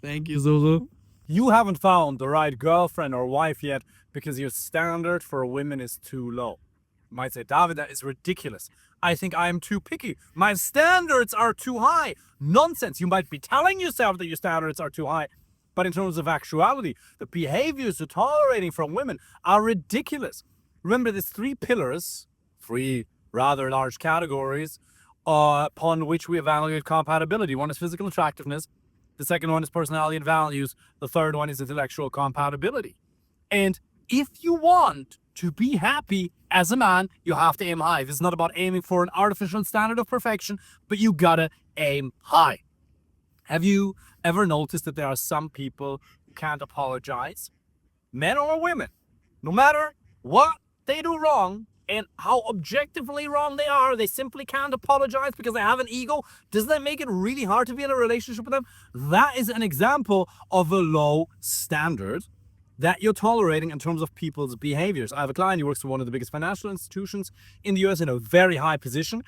Thank you, Zuzu. You haven't found the right girlfriend or wife yet because your standard for women is too low. You might say, David, that is ridiculous. I think I am too picky. My standards are too high. Nonsense. You might be telling yourself that your standards are too high, but in terms of actuality, the behaviors you're tolerating from women are ridiculous. Remember, there's three pillars, three rather large categories upon which we evaluate compatibility. One is physical attractiveness. The second one is personality and values. The third one is intellectual compatibility. And if you want to be happy as a man, you have to aim high. This is not about aiming for an artificial standard of perfection, but you gotta aim high. Have you ever noticed that there are some people who can't apologize? Men or women. No matter what they do wrong and how objectively wrong they are, they simply can't apologize because they have an ego. Doesn't that make it really hard to be in a relationship with them? That is an example of a low standard that you're tolerating in terms of people's behaviors. I have a client who works for one of the biggest financial institutions in the US in a very high position,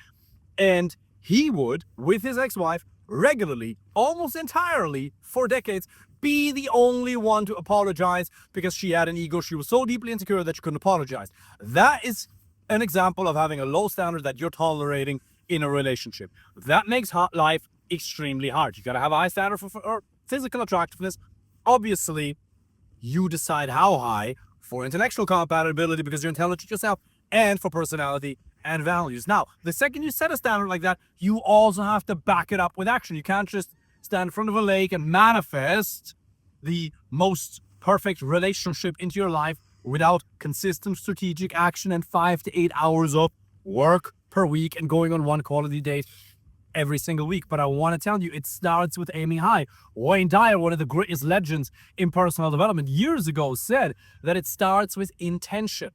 and he would, with his ex-wife, regularly, almost entirely, for decades, be the only one to apologize because she had an ego. She was so deeply insecure that she couldn't apologize. That is an example of having a low standard that you're tolerating in a relationship. That makes life extremely hard. You gotta have a high standard for physical attractiveness. Obviously, you decide how high for intellectual compatibility because you're intelligent yourself, and for personality and values. Now, the second you set a standard like that, you also have to back it up with action. You can't just stand in front of a lake and manifest the most perfect relationship into your life without consistent strategic action and 5 to 8 hours of work per week and going on one quality date every single week. But I want to tell you, it starts with aiming high. Wayne Dyer, one of the greatest legends in personal development, years ago said that it starts with intention.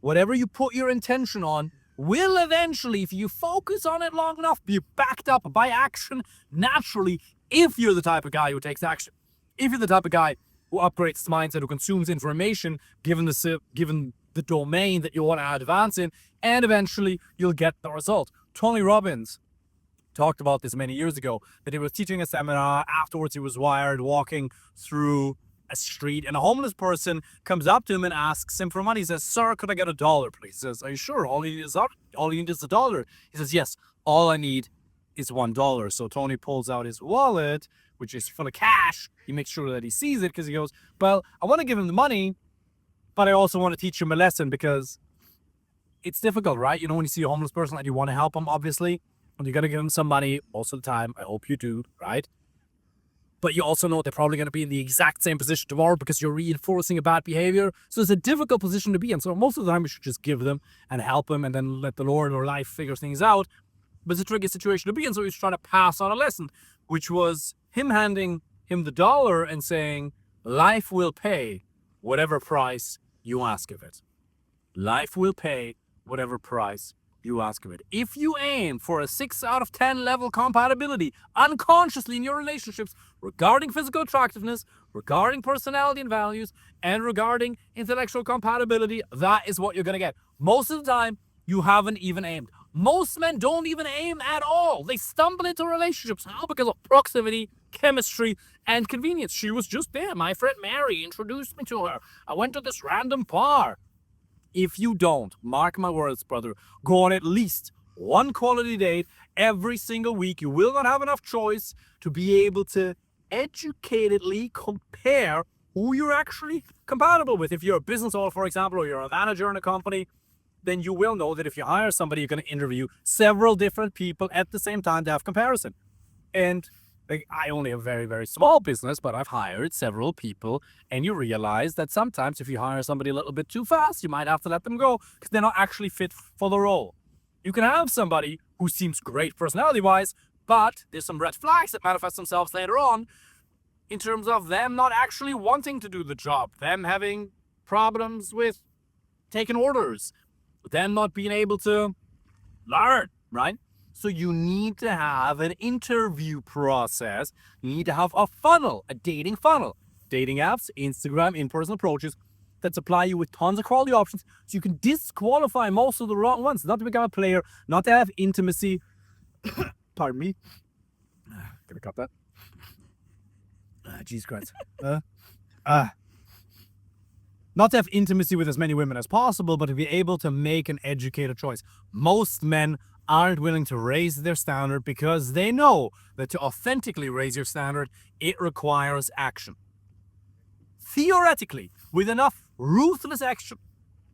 Whatever you put your intention on will eventually, if you focus on it long enough, be backed up by action naturally, if you're the type of guy who takes action. If you're the type of guy who upgrades his mindset, who consumes information, given the domain that you want to advance in, and eventually you'll get the result. Tony Robbins talked about this many years ago, that he was teaching a seminar. Afterwards, he was wired walking through a street, and a homeless person comes up to him and asks him for money. He says, "Sir, could I get $1, please?" He says, "Are you sure? All you need is $1." He says, "Yes, all I need is $1. So Tony pulls out his wallet, which is full of cash. He makes sure that he sees it because he goes, "Well, I want to give him the money, but I also want to teach him a lesson because it's difficult, right? You know, when you see a homeless person and you want to help him, obviously, and you got to give them some money most of the time. I hope you do, right? But you also know they're probably going to be in the exact same position tomorrow because you're reinforcing a bad behavior. So it's a difficult position to be in. So most of the time, we should just give them and help them and then let the Lord or life figure things out. But it's a tricky situation to be in. So he's trying to pass on a lesson, which was him handing him the dollar and saying, life will pay whatever price you ask of it. Life will pay whatever price you ask of it. If you aim for a 6 out of 10 level compatibility unconsciously in your relationships regarding physical attractiveness, regarding personality and values, and regarding intellectual compatibility, that is what you're going to get. Most of the time, you haven't even aimed. Most men don't even aim at all. They stumble into relationships. How? Because of proximity, chemistry, and convenience. She was just there. My friend Mary introduced me to her. I went to this random bar. If you don't, mark my words, brother, go on at least one quality date every single week, you will not have enough choice to be able to educatedly compare who you're actually compatible with. If you're a business owner, for example, or you're a manager in a company, then you will know that if you hire somebody, you're going to interview several different people at the same time to have comparison. And I only have a very, very small business, but I've hired several people, and you realize that sometimes if you hire somebody a little bit too fast, you might have to let them go because they're not actually fit for the role. You can have somebody who seems great personality-wise, but there's some red flags that manifest themselves later on in terms of them not actually wanting to do the job, them having problems with taking orders, them not being able to learn, right? So you need to have an interview process. You need to have a funnel, a dating funnel. Dating apps, Instagram, in-person approaches that supply you with tons of quality options so you can disqualify most of the wrong ones. Not to become a player, not to have intimacy. Pardon me. Gonna cut that. Jesus Christ. Not to have intimacy with as many women as possible, but to be able to make an educated choice. Most men aren't willing to raise their standard because they know that to authentically raise your standard, it requires action. Theoretically, with enough ruthless action,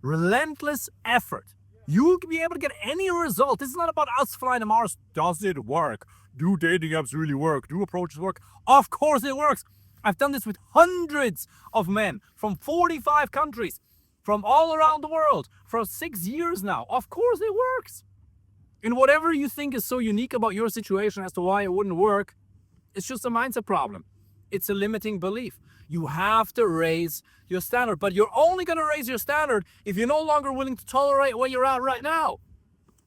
relentless effort, you'll be able to get any result. This is not about us flying to Mars. Does it work? Do dating apps really work? Do approaches work? Of course it works. I've done this with hundreds of men from 45 countries, from all around the world, for 6 years now. Of course it works. And whatever you think is so unique about your situation as to why it wouldn't work, it's just a mindset problem. It's a limiting belief. You have to raise your standard, but you're only going to raise your standard if you're no longer willing to tolerate where you're at right now,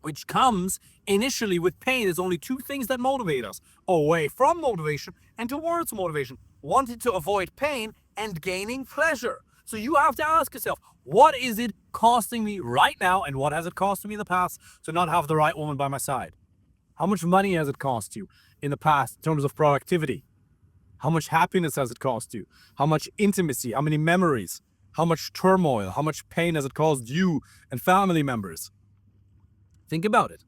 which comes initially with pain. There's only two things that motivate us: away from motivation and towards motivation. Wanting to avoid pain and gaining pleasure. So you have to ask yourself, what is it costing me right now, and what has it cost me in the past to not have the right woman by my side? How much money has it cost you in the past in terms of productivity? How much happiness has it cost you? How much intimacy? How many memories? How much turmoil? How much pain has it caused you and family members? Think about it.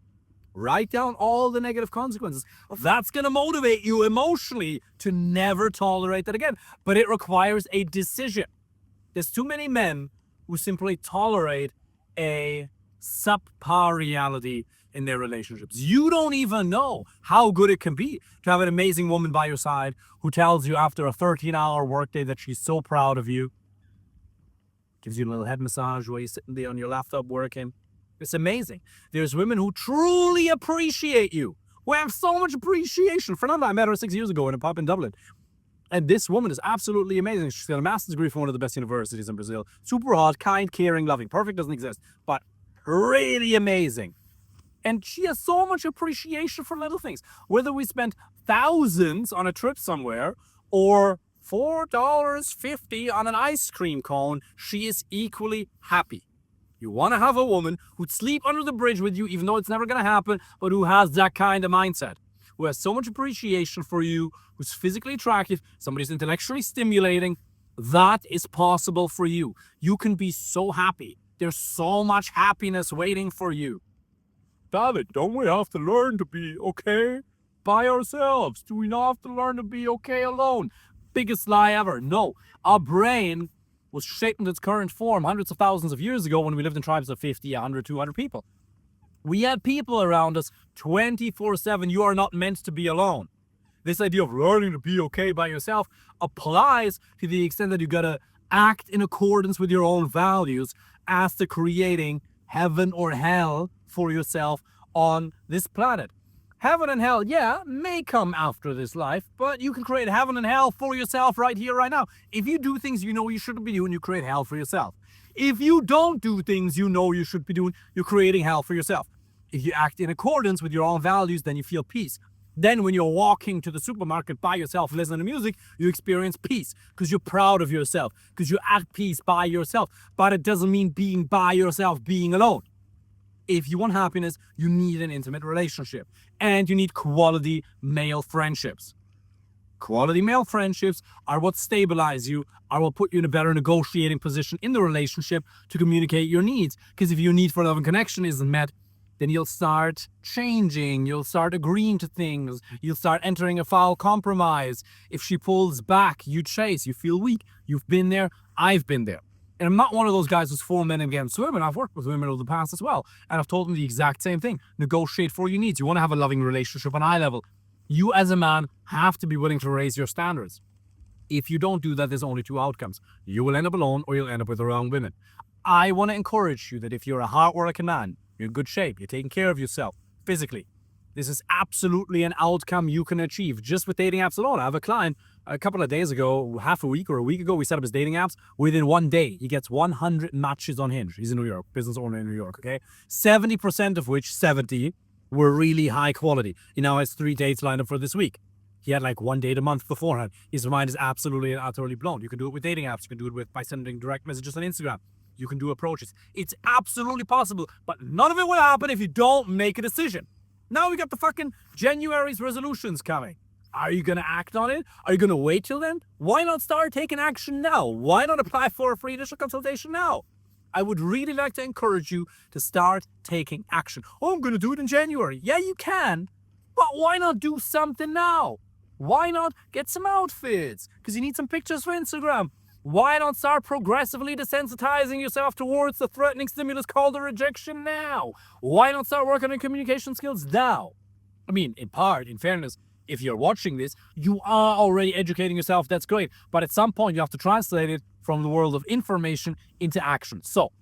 Write down all the negative consequences. That's going to motivate you emotionally to never tolerate that again. But it requires a decision. There's too many men who simply tolerate a subpar reality in their relationships. You don't even know how good it can be to have an amazing woman by your side who tells you after a 13-hour workday that she's so proud of you. Gives you a little head massage while you're sitting there on your laptop working. It's amazing. There's women who truly appreciate you, who have so much appreciation. Fernanda, I met her 6 years ago in a pub in Dublin. And this woman is absolutely amazing. She's got a master's degree from one of the best universities in Brazil. Super hot, kind, caring, loving. Perfect doesn't exist, but really amazing. And she has so much appreciation for little things. Whether we spent thousands on a trip somewhere or $4.50 on an ice cream cone, she is equally happy. You want to have a woman who'd sleep under the bridge with you, even though it's never going to happen, but who has that kind of mindset, who has so much appreciation for you, who's physically attractive, somebody's intellectually stimulating. That is possible for you. You can be so happy. There's so much happiness waiting for you. David, don't we have to learn to be okay by ourselves? Do we not have to learn to be okay alone? Biggest lie ever. No. Our brain was shaped in its current form hundreds of thousands of years ago when we lived in tribes of 50, 100, 200 people. We had people around us 24/7. You are not meant to be alone. This idea of learning to be okay by yourself applies to the extent that you gotta act in accordance with your own values as to creating heaven or hell for yourself on this planet. Heaven and hell, yeah, may come after this life, but you can create heaven and hell for yourself right here, right now. If you do things you know you shouldn't be doing, you create hell for yourself. If you don't do things you know you should be doing, you're creating hell for yourself. If you act in accordance with your own values, then you feel peace. Then when you're walking to the supermarket by yourself, listening to music, you experience peace because you're proud of yourself, because you're at peace by yourself. But it doesn't mean being by yourself, being alone. If you want happiness, you need an intimate relationship and you need quality male friendships. Quality male friendships are what stabilize you, are what put you in a better negotiating position in the relationship to communicate your needs. Because if your need for love and connection isn't met, then you'll start changing, you'll start agreeing to things, you'll start entering a foul compromise. If she pulls back, you chase, you feel weak. You've been there, I've been there. And I'm not one of those guys who's for men against women. I've worked with women over the past as well. And I've told them the exact same thing. Negotiate for your needs. You want to have a loving relationship on eye level. You as a man have to be willing to raise your standards. If you don't do that, there's only two outcomes. You will end up alone or you'll end up with the wrong women. I want to encourage you that if you're a hard-working man, you're in good shape, you're taking care of yourself physically, this is absolutely an outcome you can achieve just with dating apps alone. I have a client a couple of days ago, half a week or a week ago, we set up his dating apps. Within 1 day, he gets 100 matches on Hinge. He's in New York, business owner in New York, okay? 70% of which, 70, were really high quality. He now has 3 dates lined up for this week. He had like 1 date a month beforehand. His mind is absolutely and utterly blown. You can do it with dating apps. You can do it by sending direct messages on Instagram. You can do approaches. It's absolutely possible, but none of it will happen if you don't make a decision. Now we got the fucking January's resolutions coming. Are you going to act on it? Are you going to wait till then? Why not start taking action now? Why not apply for a free initial consultation now? I would really like to encourage you to start taking action. Oh, I'm going to do it in January. Yeah, you can. But why not do something now? Why not get some outfits? Because you need some pictures for Instagram. Why not start progressively desensitizing yourself towards the threatening stimulus called the rejection now? Why not start working on communication skills now? I mean, in part, in fairness, if you're watching this, you are already educating yourself. That's great. But at some point, you have to translate it from the world of information into action. So,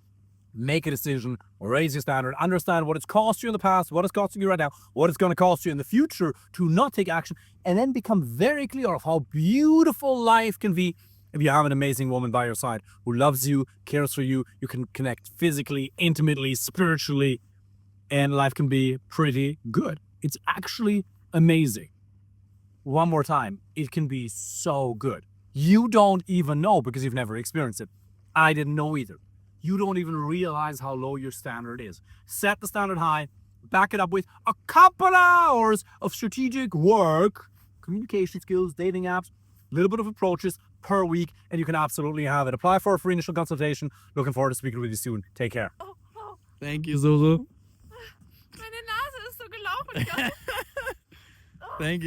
make a decision, raise your standard, understand what it's cost you in the past, what it's costing you right now, what it's going to cost you in the future to not take action, and then become very clear of how beautiful life can be if you have an amazing woman by your side who loves you, cares for you, you can connect physically, intimately, spiritually, and life can be pretty good. It's actually amazing. One more time, it can be so good. You don't even know because you've never experienced it. I didn't know either. You don't even realize how low your standard is. Set the standard high, back it up with a couple hours of strategic work, communication skills, dating apps, a little bit of approaches per week, and you can absolutely have it. Apply for a free initial consultation. Looking forward to speaking with you soon. Take care. Thank you, Susu. Meine Nase ist so gelaufen. Thank you.